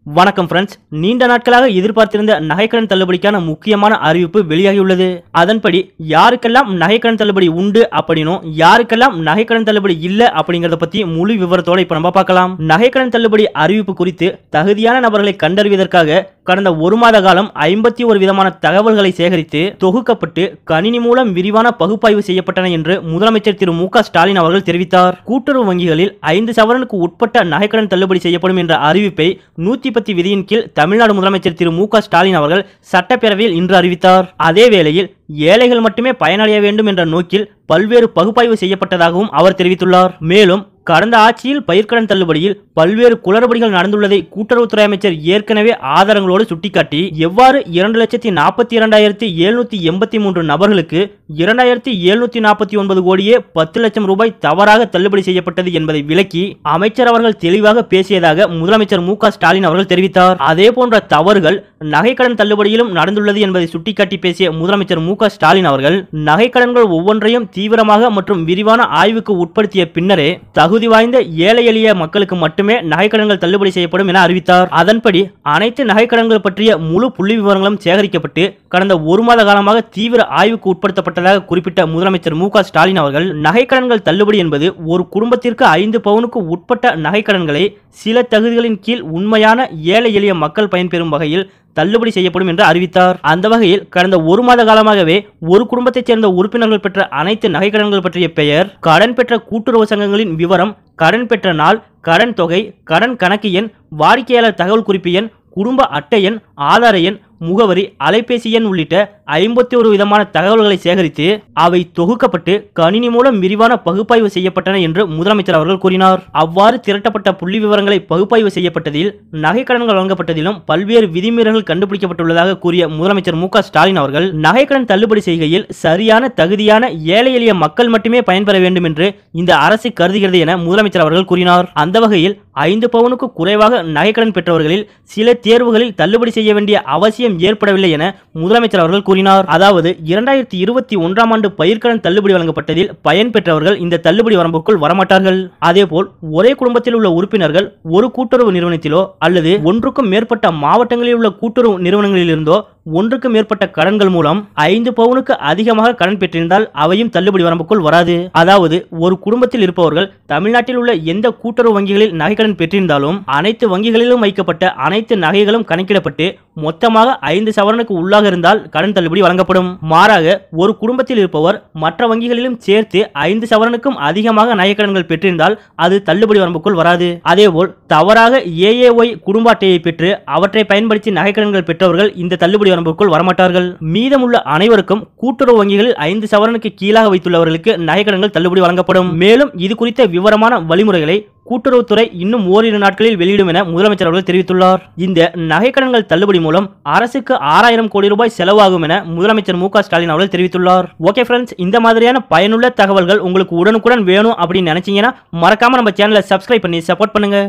வணக்கம் ஃப்ரெண்ட்ஸ், நீண்ட நாட்களாக எதிர்பார்த்திருந்த நகைக்கடன் தள்ளுபடிக்கான முக்கியமான அறிவிப்பு வெளியாகியுள்ளது. அதன்படி யாருக்கெல்லாம் நகைக்கடன் தள்ளுபடி உண்டு அப்படின்னும் யாருக்கெல்லாம் நகைக்கடன் தள்ளுபடி இல்ல அப்படிங்கறத பத்தி முழு விவரத்தோட இப்ப நம்ம பார்க்கலாம். நகைக்கடன் தள்ளுபடி அறிவிப்பு குறித்து தகுதியான நபர்களை கண்டறிவதற்காக கடந்த ஒரு மாத காலம் 51 விதமான தகவல்களை சேகரித்து தொகுக்கப்பட்டு கணினி மூலம் விரிவான பகுப்பாய்வு செய்யப்பட்டன என்று முதலமைச்சர் திரு மு க ஸ்டாலின் அவர்கள் தெரிவித்தார். கூட்டுறவு வங்கிகளில் 5 சவரனுக்கு உட்பட்ட நகைக்கடன் தள்ளுபடி செய்யப்படும் என்ற அறிவிப்பை 110 விதியின் கீழ் தமிழ்நாடு முதலமைச்சர் திரு மு க ஸ்டாலின் அவர்கள் சட்டப்பேரவையில் இன்று அறிவித்தார். அதே வேளையில் ஏழைகள் மட்டுமே பயனடைய வேண்டும் என்ற நோக்கில் பல்வேறு பகுப்பாய்வு செய்யப்பட்டதாகவும் அவர் தெரிவித்துள்ளார். மேலும் கடந்த ஆட்சியில் பயிர்க்கடன் தள்ளுபடியில் பல்வேறு குளறுபடிகள் நடந்துள்ளதை கூட்டுறவுத்துறை அமைச்சர் ஏற்கனவே ஆதாரங்களோடு சுட்டிக்காட்டி எவ்வாறு 2,42,783 நபர்களுக்கு 2,749 கோடியே 10 லட்சம் ரூபாய் தவறாக தள்ளுபடி செய்யப்பட்டது என்பதை விளக்கி அமைச்சர் அவர்கள் தெளிவாக பேசியதாக முதலமைச்சர் மு க ஸ்டாலின் அவர்கள் தெரிவித்தார். அதே போன்ற தவறுகள் நகைக்கடன் தள்ளுபடியிலும் நடந்துள்ளது என்பதை சுட்டிக்காட்டி பேசிய முதலமைச்சர் மு க ஸ்டாலின் அவர்கள் நகைக்கடன்கள் ஒவ்வொன்றையும் தீவிரமாக மற்றும் விரிவான ஆய்வுக்கு உட்படுத்திய பின்னரே தகுதி வாய்ந்த ஏழை எளிய மக்களுக்கு மட்டுமே நகைக்கடன்கள் தள்ளுபடி செய்யப்படும் என அறிவித்தார். அதன்படி அனைத்து நகைக்கடன்கள் பற்றிய முழு புள்ளி விவரங்களும் சேகரிக்கப்பட்டு கடந்த ஒரு மாத காலமாக தீவிர ஆய்வுக்கு உட்படுத்தப்பட்டதாக குறிப்பிட்ட முதலமைச்சர் மு க ஸ்டாலின் அவர்கள் நகைக்கடன்கள் தள்ளுபடி என்பது ஒரு குடும்பத்திற்கு 5 பவுனுக்கு உட்பட்ட நகைக்கடன்களை சில தகுதிகளின் கீழ் உண்மையான ஏழை எளிய மக்கள் பயன்பெறும் வகையில் தள்ளுபடி செய்யப்படும் என்று அறிவித்தார். அந்த வகையில் கடந்த ஒரு மாத காலமாகவே ஒரு குடும்பத்தைச் சேர்ந்த உறுப்பினர்கள் பெற்ற அனைத்து நகைக்கடன்கள் பற்றிய பெயர், கடன் பெற்ற கூட்டுறவு சங்கங்களின் விவரம், கடன் பெற்ற நாள், கடன் தொகை, கடன் கணக்கு எண், வாடிக்கையாளர் தகவல் குறிப்பு எண், குடும்ப அட்டை எண், ஆதார எண், முகவரி, அலைபேசி எண் உள்ளிட்ட 51 விதமான தகவல்களை சேகரித்து அவை தொகுக்கப்பட்டு கணினி மூலம் விரிவான பகுப்பாய்வு செய்யப்பட்டன என்று முதலமைச்சர் அவர்கள் கூறினார். அவ்வாறு திரட்டப்பட்ட புள்ளி விவரங்களை பகுப்பாய்வு செய்யப்பட்டதில் நகைக்கடன்கள் வழங்கப்பட்டதிலும் பல்வேறு விதிமீறல்கள் கண்டுபிடிக்கப்பட்டுள்ளதாக கூறிய முதலமைச்சர் மு க ஸ்டாலின் அவர்கள் நகைக்கடன் தள்ளுபடி செய்கையில் சரியான தகுதியான ஏழை எளிய மக்கள் மட்டுமே பயன்பெற வேண்டும் என்று இந்த அரசு கருதுகிறது என முதலமைச்சர் அவர்கள் கூறினார். அந்த வகையில் 5 பவுனுக்கு குறைவாக நகைக்கடன் பெற்றவர்களில் சில தேர்வுகளில் தள்ளுபடி செய்ய வேண்டிய அவசியம் ஏற்படவில்லை என முதலமைச்சர் அவர்கள் கூறினார். அதாவது 2021ஆம் ஆண்டு பயிர்க்கடன் தள்ளுபடி வழங்கப்பட்டதில் பயன் பெற்றவர்கள் இந்த தள்ளுபடி வரம்புக்குள் வரமாட்டார்கள். அதேபோல் ஒரே குடும்பத்தில் உள்ள உறுப்பினர்கள் ஒரு கூட்டுறவு நிறுவனத்திலோ அல்லது ஒன்றுக்கும் மேற்பட்ட மாவட்டங்களில் உள்ள கூட்டுறவு நிறுவனங்களிலிருந்தோ ஒன்றுக்கு மேற்பட்ட கடன்கள் மூலம் 5 பவுனுக்கு அதிகமாக கடன் பெற்றிருந்தால் அவையும் தள்ளுபடி வரம்புக்குள் வராது. அதாவது ஒரு குடும்பத்தில் இருப்பவர்கள் தமிழ்நாட்டில் உள்ள எந்த கூட்டுறவு வங்கிகளில் நகைக்கடன் பெற்றிருந்தாலும் அனைத்து வங்கிகளிலும் வைக்கப்பட்ட அனைத்து நகைகளும் கணக்கிடப்பட்டு மொத்தமாக 5 சவரனுக்கு உள்ளாக இருந்தால் கடன் தள்ளுபடி வழங்கப்படும். மாறாக ஒரு குடும்பத்தில் இருப்பவர் மற்ற வங்கிகளிலும் சேர்த்து 5 சவரனுக்கும் அதிகமாக நகைக்கடன்கள் பெற்றிருந்தால் அது தள்ளுபடி வரம்புக்குள் வராது. அதேபோல் தவறாக ஏஏஒய் குடும்ப அட்டையை பெற்று அவற்றை பயன்படுத்தி நகைக்கடன்கள் பெற்றவர்கள் இந்த தள்ளுபடி வரம்புக்குள் வரமாட்டார்கள். மீதமுள்ள அனைவருக்கும் கூட்டுறவு வங்கிகளில் 5 சவரனுக்கு கீழாக வைத்துள்ளவர்களுக்கு நகைக்கடன்கள் தள்ளுபடி வழங்கப்படும். மேலும் இது குறித்த விவரமான வழிமுறைகளை கூட்டுறவுத்துறை இன்னும் ஓரிரு நாட்களில் வெளியிடும் என முதலமைச்சர் அவர்கள் தெரிவித்துள்ளார். இந்த நகைக்கடன்கள் தள்ளுபடி மூலம் அரசுக்கு 6000 கோடி ரூபாய் செலவாகும் என முதலமைச்சர் மு க ஸ்டாலின் அவர்கள் தெரிவித்துள்ளார். ஓகே ஃப்ரெண்ட்ஸ், இந்த மாதிரியான பயனுள்ள தகவல்கள் உங்களுக்கு உடனுக்குடன் வேணும் அப்படின்னு நினைச்சீங்கன்னா மறக்காம நம்ம சேனலை சப்ஸ்கிரைப் பண்ணி சப்போர்ட் பண்ணுங்க.